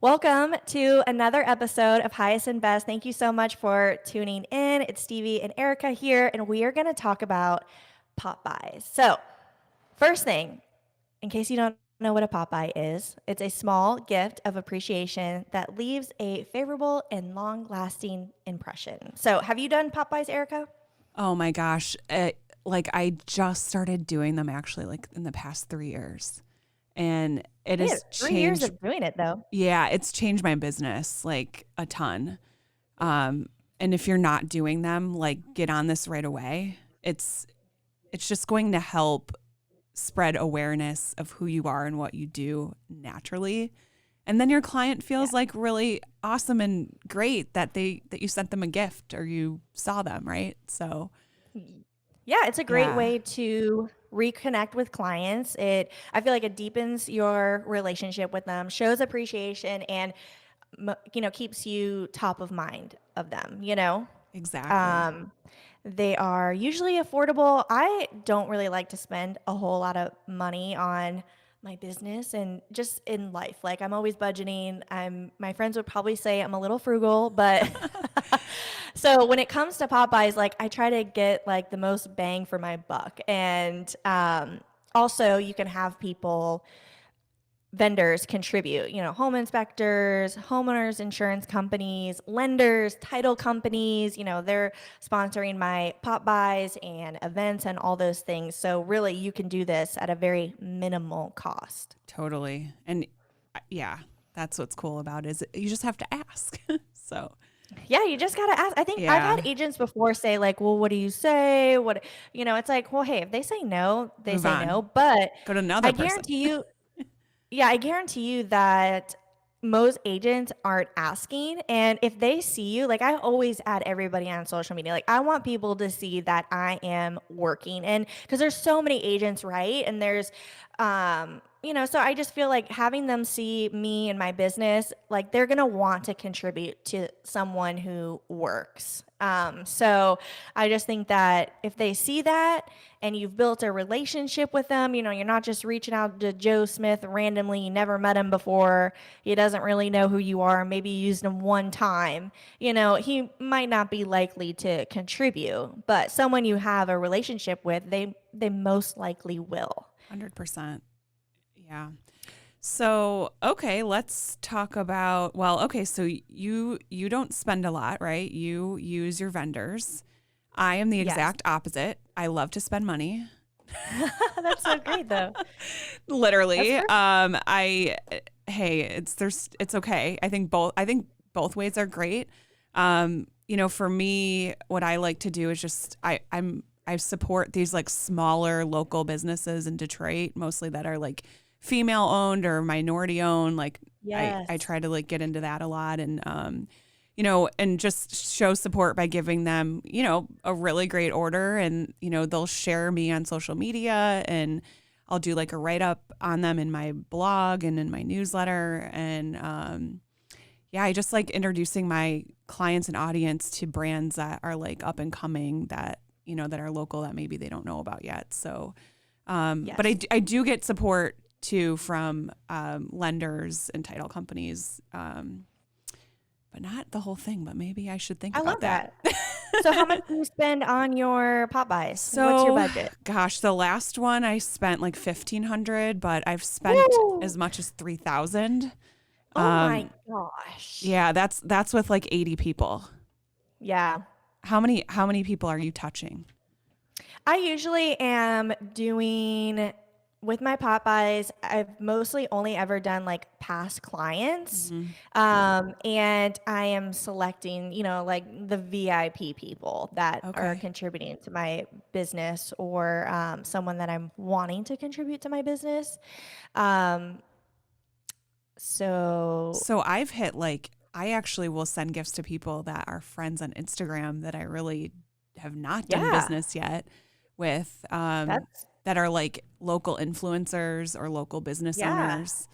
Welcome to another episode of Highest and Best. Thank you so much for tuning in. It's Stevie and Erica here, and we are going to talk about POP-BYs. So, first thing, in case you don't know what a POP-BY is, it's a small gift of appreciation that leaves a favorable and long-lasting impression. So, have you done POP-BYs, Erica? Oh my gosh. I just started doing them actually like in the past 3 years. And it We have has 3 years changed. of doing it, though. Yeah, it's changed my business like a ton. And if you're not doing them, like get on this right away. It's just going to help spread awareness of who you are and what you do naturally. And then your client feels like really awesome and great that you sent them a gift or you saw them, right? So Yeah, it's a great yeah. way to reconnect with clients. I feel like it deepens your relationship with them, shows appreciation, and keeps you top of mind of them. Exactly. Um, they are usually affordable. I don't really like to spend a whole lot of money on my business and just in life. Like I'm always budgeting. My friends would probably say I'm a little frugal, but so when it comes to Popeyes, like I try to get like the most bang for my buck. And also you can have vendors contribute, home inspectors, homeowners insurance companies, lenders, title companies, they're sponsoring my pop buys and events and all those things. So really you can do this at a very minimal cost. Totally. And yeah, that's what's cool about it is you just have to ask. So Yeah, you just got to ask. I think I've yeah, had agents before say like, well, what do you say? It's like, well, hey, if they say no, they move say on. no, but Go to I another person. guarantee you, yeah, I guarantee you that most agents aren't asking. And if they see you, like I always add everybody on social media. Like I want people to see that I am working. And because there's so many agents, right? And so I just feel like having them see me and my business, like they're gonna want to contribute to someone who works. So I just think that if they see that and you've built a relationship with them, you're not just reaching out to Joe Smith randomly, you never met him before, he doesn't really know who you are, maybe you used him one time, he might not be likely to contribute, but someone you have a relationship with, they most likely will. 100%. Yeah. So, okay, let's talk about, okay, so you don't spend a lot, right? You use your vendors. I am the Yes. exact opposite. I love to spend money. That's so great though. That's Literally. perfect. It's okay. I think both ways are great. For me, what I like to do is just I support these like smaller local businesses in Detroit, mostly that are like female owned or minority owned. Like I Yes. try to like get into that a lot and and just show support by giving them, a really great order and, they'll share me on social media and I'll do like a write up on them in my blog and in my newsletter. And I just like introducing my clients and audience to brands that are like up and coming that, that are local that maybe they don't know about yet. So, but Yes. I do get support too from lenders and title companies. But not the whole thing, but maybe I should think I about love that. that. So how much do you spend on your pop buys? What's your So, budget? gosh, the last one I spent like 1,500, but I've spent Woo! as much as 3,000. Oh my Um, gosh. yeah, that's with like 80 people. Yeah. How many people are you touching? I usually am doing with my pop buys, I've mostly only ever done like past clients. Hmm. And I am selecting, like the VIP people that are Okay. contributing to my business or someone that I'm wanting to contribute to my business. Um, so So I've hit like I actually will send gifts to people that are friends on Instagram that I really have not done yeah, business yet with that's, that are like local influencers or local business yeah, owners.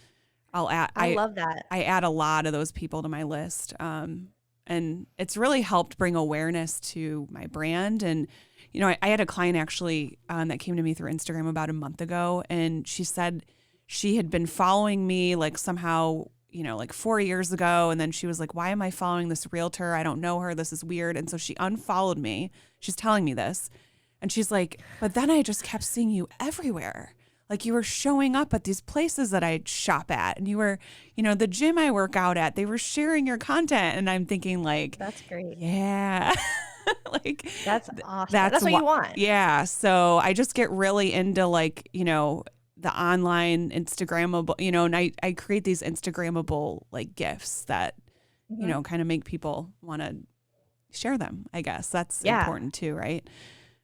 I'll add I love that. I add a lot of those people to my list. And it's really helped bring awareness to my brand. And, I had a client actually that came to me through Instagram about a month ago, and she said she had been following me like somehow like 4 years ago. And then she was like, why am I following this realtor? I don't know her. This is weird. And so she unfollowed me. She's telling me this. And she's like, but then I just kept seeing you everywhere. Like you were showing up at these places that I shop at, and you were, the gym I work out at, they were sharing your content. And I'm thinking like, That's great. yeah, like That's awesome. that's That's what you want. Yeah. So I just get really into like, the online Instagrammable, and I create these Instagrammable like gifts that, Mhm. kind of make people want to share them. I guess that's Yeah, important too, right?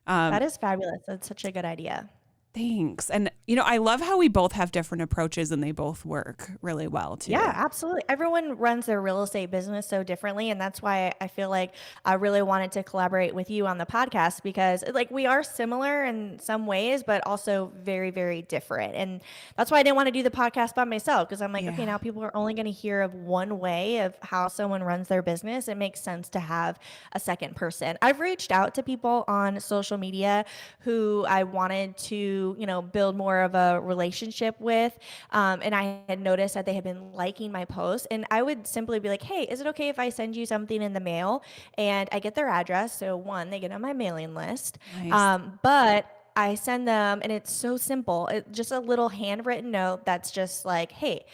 that is fabulous. That's such a good idea. Thanks. And, I love how we both have different approaches and they both work really well Yeah, too. absolutely. Everyone runs their real estate business so differently. And that's why I feel like I really wanted to collaborate with you on the podcast because, like, we are similar in some ways, but also very, very different. And that's why I didn't want to do the podcast by myself because I'm like, okay, Yeah. now people are only going to hear of one way of how someone runs their business. It makes sense to have a second person. I've reached out to people on social media who I wanted to, build more of a relationship with. And I had noticed that they had been liking my posts. And I would simply be like, hey, is it okay if I send you something in the mail? And I get their address. So, one, they get on my mailing list. Nice. But I send them, and it's so simple. Just a little handwritten note that's just like, hey,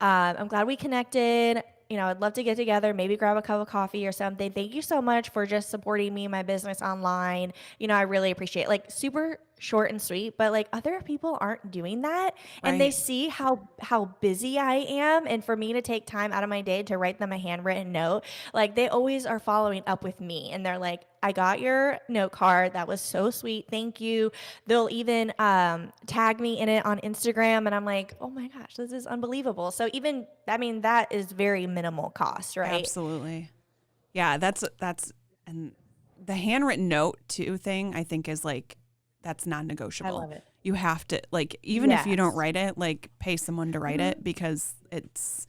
I'm glad we connected. I'd love to get together, maybe grab a cup of coffee or something. Thank you so much for just supporting me and my business online. I really appreciate it. Like super short and sweet, but like other people aren't doing that and they Right. see how busy I am, and for me to take time out of my day to write them a handwritten note, like they always are following up with me and they're like, I got your note card. That was so sweet. Thank you. They'll even tag me in it on Instagram. And I'm like, oh my gosh, this is unbelievable. So even, I mean, that is very minimal cost, right? Absolutely. Yeah. And the handwritten note too thing, I think is like, that's I non-negotiable. love it. You have to like, even if you don't Yes. write it, like pay someone to write Mhm. it because it's,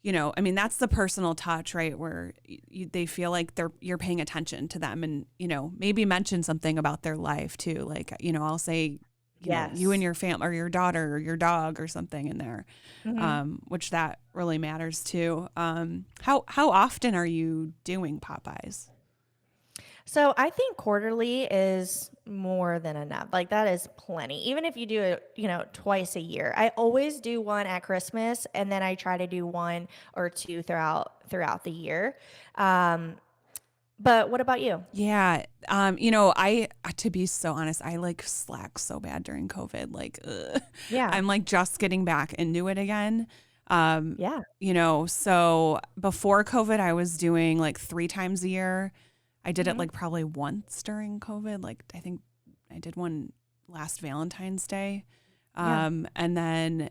I mean, that's the personal touch, right? Where they feel like you're paying attention to them and, maybe mention something about their life too. Like, I'll say, you and Yes. your family or your daughter or your dog or something in there, Mhm. which that really matters too. How often are you doing Popeyes? So I think quarterly is more than enough. Like that is plenty. Even if you do it, twice a year. I always do one at Christmas and then I try to do one or two throughout the year. Um, but what about you? Yeah. To be so honest, I like slacked so bad during COVID. Like, ugh. Yeah. I'm like just getting back into it again. Yeah. So before COVID, I was doing like 3 times a year. I did it Mhm. like probably once during COVID. Like, I think I did one last Valentine's Day. Yeah. And then,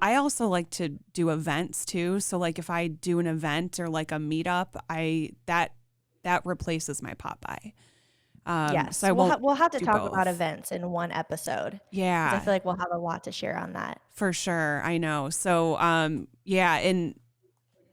I also like to do events too. So like if I do an event or like a meetup, that replaces my pop by. So Yes. I won't We'll have to do talk about both. events in one episode because I Yeah, feel like we'll have a lot to share on that. for sure. I know. So, yeah. And,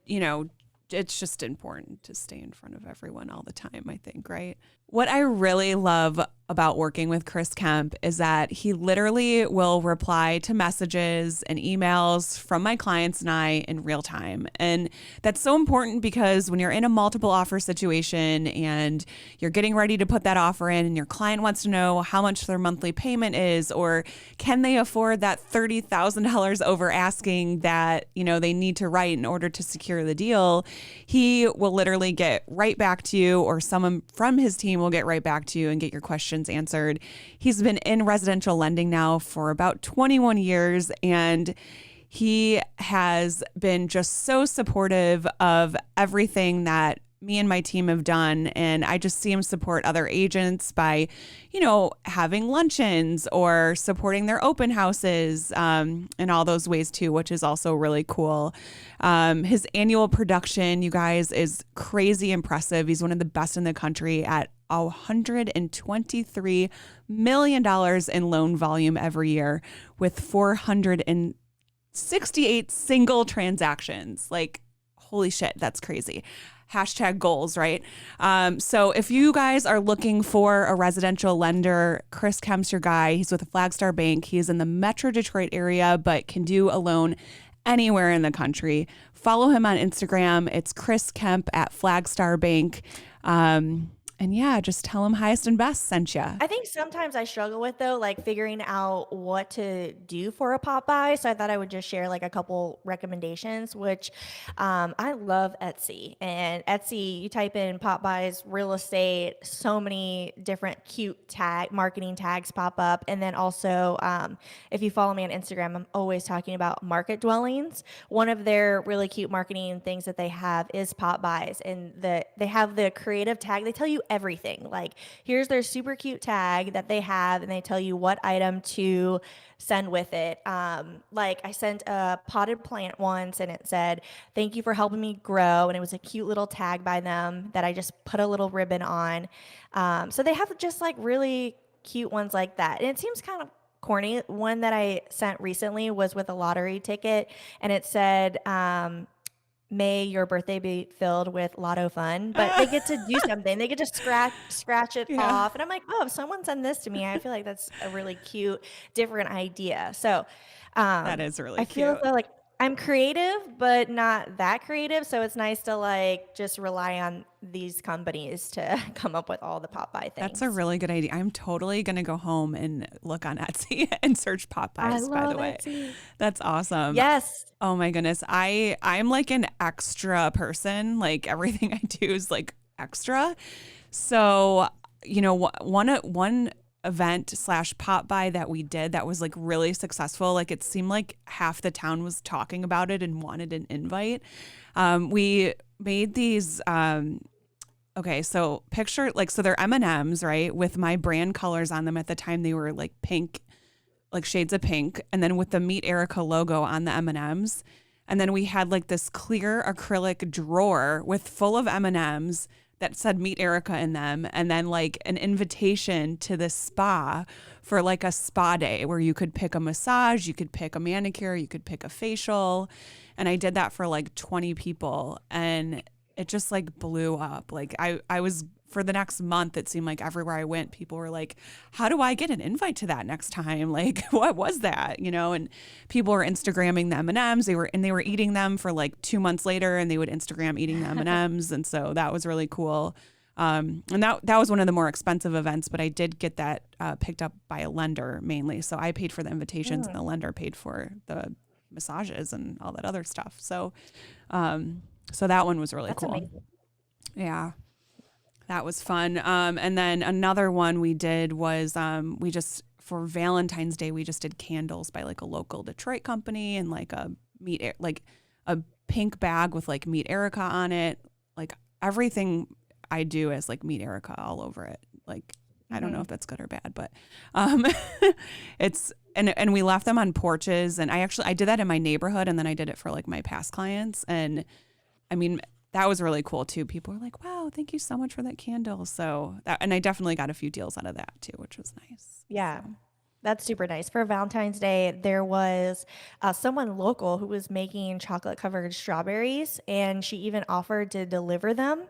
you know, it's just important to stay in front of everyone all the time, I think, right? What I really love about working with Chris Kemp is that he literally will reply to messages and emails from my clients and I in real time. And that's so important because when you're in a multiple offer situation and you're getting ready to put that offer in and your client wants to know how much their monthly payment is or can they afford that $30,000 over asking that, they need to write in order to secure the deal, he will literally get right back to you or someone from his team will get right back to you and get your questions answered. He's been in residential lending now for about 21 years and he has been just so supportive of everything that me and my team have done. And I just see him support other agents by, having luncheons or supporting their open houses in all those ways too, which is also really cool. His annual production, you guys, is crazy impressive. He's one of the best in the country at $123 million in loan volume every year with 468 single transactions. Like, holy shit, that's crazy. Hashtag goals, right? So if you guys are looking for a residential lender, Chris Kemp's your guy. He's with Flagstar Bank. He's in the Metro Detroit area, but can do a loan anywhere in the country. Follow him on Instagram. It's Chris Kemp at Flagstar Bank. And yeah, just tell him highest and best sent you. I think sometimes I struggle with though, like figuring out what to do for a pop by. So I thought I would just share like a couple recommendations, which I love Etsy. And Etsy, you type in pop buys, real estate, so many different cute marketing tags pop up. And then also, if you follow me on Instagram, I'm always talking about market dwellings. One of their really cute marketing things that they have is pop buys, and they have the creative tag. They tell you everything. Like, here's their super cute tag that they have, and they tell you what item to send with it. Like, I sent a potted plant once, and it said, "Thank you for helping me grow," and it was a cute little tag by them that I just put a little ribbon on. So they have just like really cute ones like that, and it seems kind of corny. One that I sent recently was with a lottery ticket, and it said, "May your birthday be filled with lotto fun." But they get to do something. They get to scratch it Yeah. off, and I'm like, "Oh, if someone send this to me, I feel like that's a really cute, different idea." So, That is I really feel as cute. though like I'm creative, but not that creative. So it's nice to like just rely on these companies to come up with all the pop by That's a things. really good idea. I'm totally going to go home and look on Etsy and search I POPBYs, by the love way. Etsy. That's awesome. Yes. Oh my goodness. I'm like an extra person. Like everything I do is like extra. So, one event slash pop by that we did that was like really successful. Like it seemed like half the town was talking about it and wanted an invite. We made these, okay, so picture like, so they're M&Ms, right? With my brand colors on them. At the time they were like pink, like shades of pink, and then with the Meet Erica logo on the M&Ms. And then we had like this clear acrylic drawer with full of M&Ms that said Meet Erica in them, and then like an invitation to the spa for like a spa day where you could pick a massage, you could pick a manicure, you could pick a facial. And I did that for like 20 people, and it just like blew up. Like I was, for the next month, it seemed like everywhere I went, people were like, how do I get an invite to that next time? Like, what was that? And people were Instagramming the M&Ms. They were eating them for like 2 months later, and they would Instagram eating the M&Ms. And so that was really cool. And that was one of the more expensive events, but I did get that picked up by a lender mainly. So I paid for the invitations, and the lender paid for the massages and all that other stuff. So that one was really That's cool. amazing. Yeah. That was fun. And then another one we did was we just, for Valentine's Day, we just did candles by like a local Detroit company, and like like a pink bag with like Meet Erica on it. Like everything I do is like Meet Erica all over it. Like, I don't know if that's good or bad, but it's, and we left them on porches, and I did that in my neighborhood, and then I did it for like my past clients. And I mean, that was really cool too. People were like, wow, thank you so much for that candle. So that, and I definitely got a few deals out of that too, which was nice. Yeah. So, That's super nice. For Valentine's Day, there was someone local who was making chocolate covered strawberries, and she even offered to deliver them.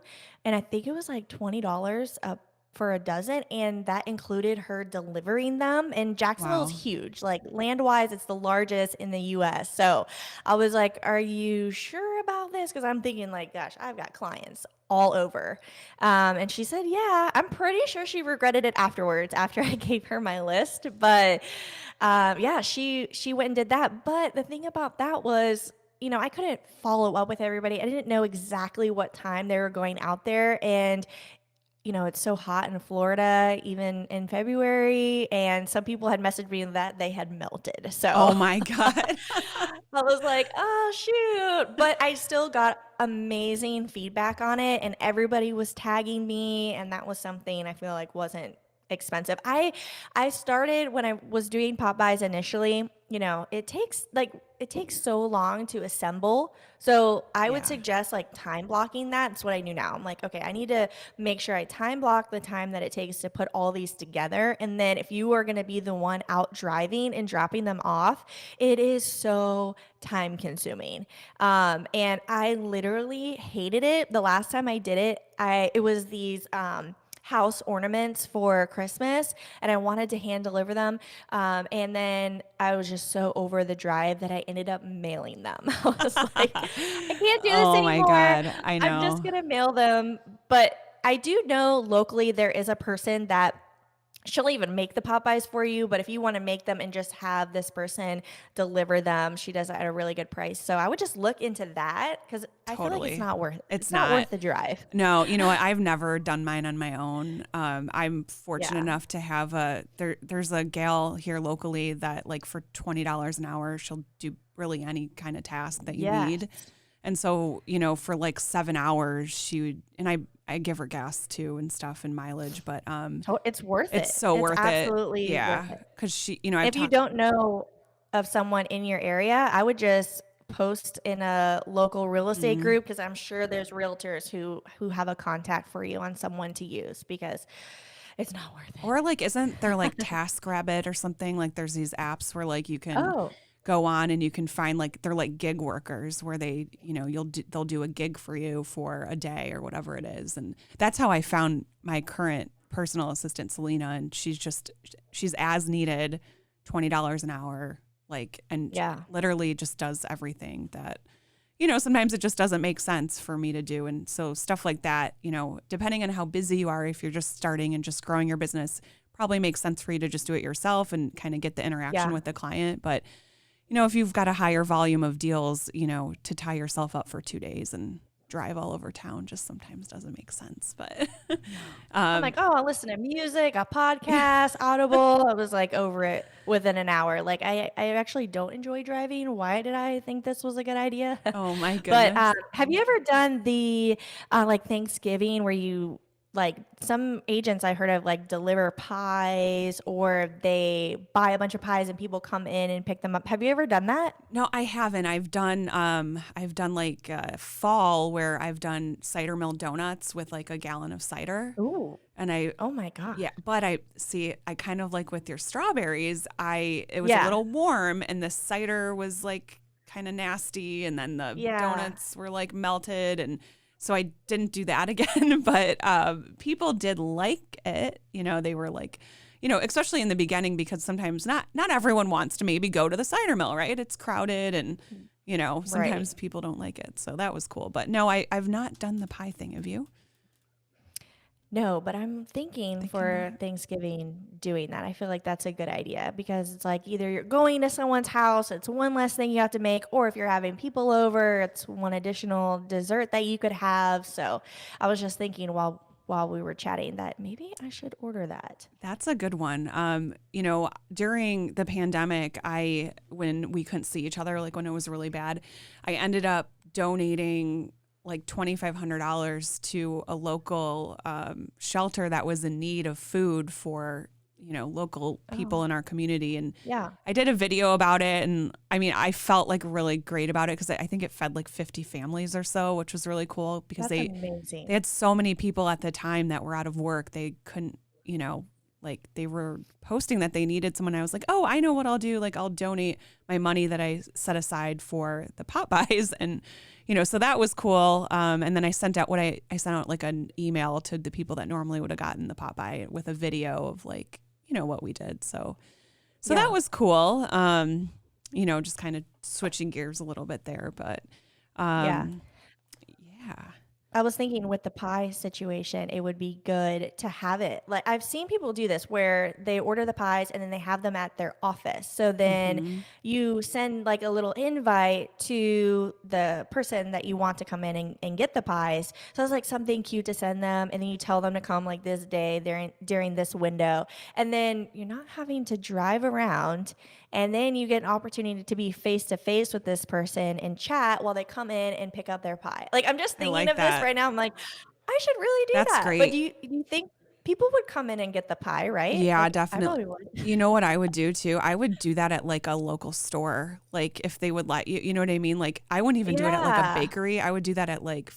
And I think it was like $20 for a dozen, and that included her delivering them. And Jacksonville is wow. huge. Like, land wise, it's the largest in the US. So I was like, "Are you sure about this?" Because I'm thinking, like, gosh, I've got clients all over. And she said, "Yeah." I'm pretty sure she regretted it afterwards, after I gave her my list. But yeah, she went and did that. But the thing about that was, I couldn't follow up with everybody. I didn't know exactly what time they were going out there, and it's so hot in Florida, even in February, and some people had messaged me that they had melted. So Oh my God. I was like, "Oh, shoot." But I still got amazing feedback on it, and everybody was tagging me, and that was something I feel like wasn't expensive. I started when I was doing pop buys initially, it takes so long to assemble. So I would Yeah. suggest like time blocking that. That's what I knew now. I'm like, okay, I need to make sure I time block the time that it takes to put all these together. And then if you are going to be the one out driving and dropping them off, it is so time consuming. And I literally hated it. The last time I did it, it was these house ornaments for Christmas, and I wanted to hand deliver them. And then I was just so over the drive that I ended up mailing them. I was like, I can't do this Oh my anymore. God. I I'm just know. gonna mail them. But I do know locally there is a person that she'll even make the Popeyes for you, but if you want to make them and just have this person deliver them, she does it at a really good price. So I would just look into that because I feel like Totally. It's it's not not. worth the drive. No, you know what? I've never done mine on my own. I'm fortunate Yeah. enough to have there's a gal here locally that like for $20 an hour, she'll do really any kind of task that you Yes. need. And so, you know, for like 7 hours, she would, and I give her gas too and stuff and mileage, but It's worth it's it. so It's worth it. absolutely worth Yeah, it. because she, you know, I've If you talked. don't know of someone in your area, I would just post in a local real estate Mhm. group because I'm sure there's realtors who have a contact for you on someone to use because it's not worth Or it. like, isn't there like TaskRabbit or something? Like, there's these apps where like you can Oh, go on and you can find like they're like gig workers where they, you know, they'll do a gig for you for a day or whatever it is, and that's how I found my current personal assistant Selena, and she's as needed, $20 an hour, like, and yeah. literally just does everything that, you know, sometimes it just doesn't make sense for me to do. And so stuff like that, you know, depending on how busy you are, if you're just starting and just growing your business, probably makes sense for you to just do it yourself and kind of get the interaction Yeah. with the client. But, you know, if you've got a higher volume of deals, you know, to tie yourself up for 2 days and drive all over town just sometimes doesn't make sense. But, No. I'm um, like, oh, I'll listen to music, a podcast, Audible. I was like over it within an hour. Like I actually don't enjoy driving. Why did I think this was a good idea? oh my But goodness. have you ever done the like Thanksgiving where you like some agents I heard of like deliver pies or they buy a bunch of pies and people come in and pick them up. Have you ever done that? No, I haven't. I've done like fall where I've done cider mill donuts with like a gallon of cider. Ooh. And Oh my gosh. yeah, but I see, I kind of like with your strawberries, it was a Yeah. little warm and the cider was like kind of nasty and then the Yeah. donuts were like melted. And so I didn't do that again, but people did like it. You know, they were like, you know, especially in the beginning, because sometimes not everyone wants to maybe go to the cider mill, right? It's crowded and, you know, Right. sometimes people don't like it. So that was cool. But no, I've not done the pie thing. Have you? No, but I'm thinking Thinking about for it. Thanksgiving doing that. I feel like that's a good idea because it's like either you're going to someone's house, it's one less thing you have to make, or if you're having people over, it's one additional dessert that you could have. So I was just thinking while we were chatting that maybe I should order that. That's a good one. You know, during the pandemic, when we couldn't see each other, like when it was really bad, I ended up donating like $2,500 to a local shelter that was in need of food for, you know, local people Oh, in our community. And yeah. I did a video about it. And I mean, I felt like really great about it because I think it fed like 50 families or so, which was really cool because That's they amazing. had so many people at the time that were out of work. They couldn't, you know, like they were posting that they needed someone. I was like, oh, I know what I'll do. Like I'll donate my money that I set aside for the POPBYs. And, you know, so that was cool. And then I sent out I sent out like an email to the people that normally would have gotten the POPBY with a video of like, you know, what we did. So that Yeah. was cool. You know, just kind of switching gears a little bit there, but Yeah. um, yeah. I was thinking with the pie situation, it would be good to have it. Like I've seen people do this where they order the pies and then they have them at their office. So then Hmm. you send like a little invite to the person that you want to come in and get the pies. So it's like something cute to send them. And then you tell them to come like this day during this window. And then you're not having to drive around. And then you get an opportunity to be face to face with this person and chat while they come in and pick up their pie. Like I'm just I thinking like of this that. right now. I'm like, I should really do That's that. But great. do you think people would come in and get the pie, right? Yeah, Like I definitely. probably would. You know what I would do too? I would do that at like a local store. Like if they would let you, you know what I mean? Like I wouldn't even do it at like a Yeah. bakery. I would do that at like,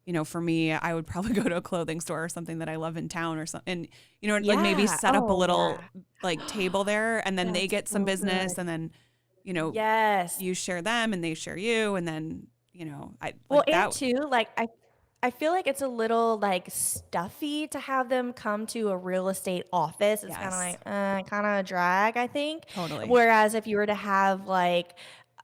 you know, for me, I would probably go to a clothing store or something that I love in town or something. And, you know, like maybe Yeah. set up a Oh, little yeah. like table there and then they That's get some so business good. and then, you know, Yes. you share them and they share you. And then, you know, I Well, like and that. too, like I feel like it's a little like stuffy to have them come to a real estate office. It's kind of Yes, like kind of a drag, I think. totally. Whereas if you were to have like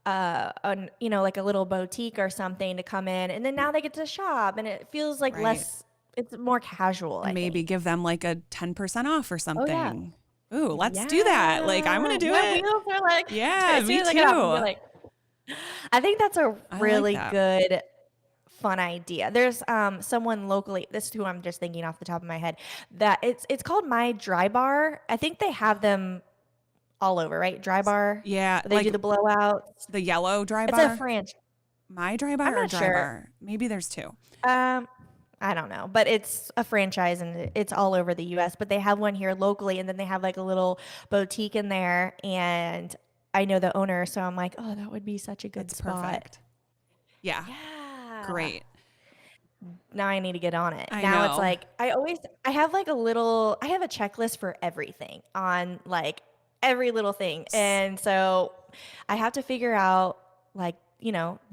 like a little boutique or something to come in, and then now they get to shop, and it feels like Right. less. It's more casual, And I maybe think. give them like a 10% off or Oh yeah, something. Ooh, let's do that. Like, I'm yeah. going to do My it. wheels are like Yeah, as soon me as I get off, I'm too. like. I think that's a I like really that. good fun idea. There's someone locally, this is who I'm just thinking off the top of my head, that it's called My Dry Bar. I think they have them all over, right? Dry Bar. Yeah, They do like the blowouts. the yellow dry It's a bar. franchise. My dry I'm bar or not dry sure. bar? Maybe there's two. Um I don't know, but it's a franchise and it's all over the US, but they have one here locally and then they have like a little boutique in there and I know the owner, so I'm like, "Oh, that would be such a good That's spot." perfect. Yeah, Yeah. great. Now I need to get on it. I Now it's know. like I have like I have a checklist for everything on like every little thing. S- And so I have to figure out like,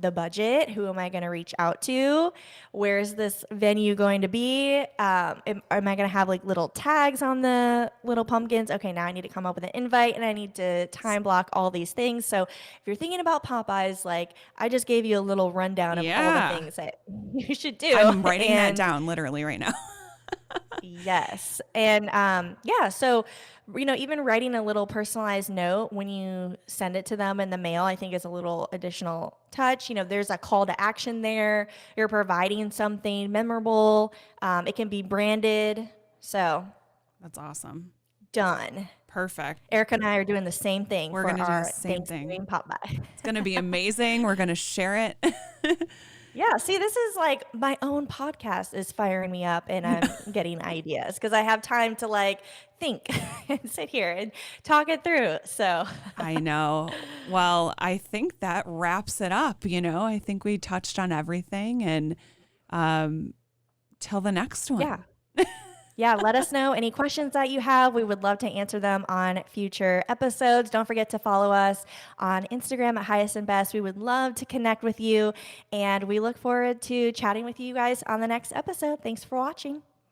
the budget, who am I going to reach out to? Where's this venue going to be? Am I going to have like little tags on the little pumpkins? Okay, now I need to come up with an invite and I need to time block all these things. So if you're thinking about Popeyes, like I just gave you a little rundown of all the Yeah. things that you should do. I'm writing that And down literally right now. yes. And yeah, so even writing a little personalized note when you send it to them in the mail, I think is a little additional touch. There's a call to action there. You're providing something memorable. It can be branded. So That's awesome. done. Perfect. Erica and I are doing the same thing We're for going to do the our same thing. Thanksgiving pop by. It's going to be amazing. We're going to share it. Yeah, see, this is like my own podcast is firing me up and I'm getting ideas because I have time to like think and sit here and talk it through. So, I know. Well, I think that wraps it up. I think we touched on everything and um, till the next yeah. one. Yeah, let us know any questions that you have. We would love to answer them on future episodes. Don't forget to follow us on Instagram at Highest and Best. We would love to connect with you, and we look forward to chatting with you guys on the next episode. Thanks for watching.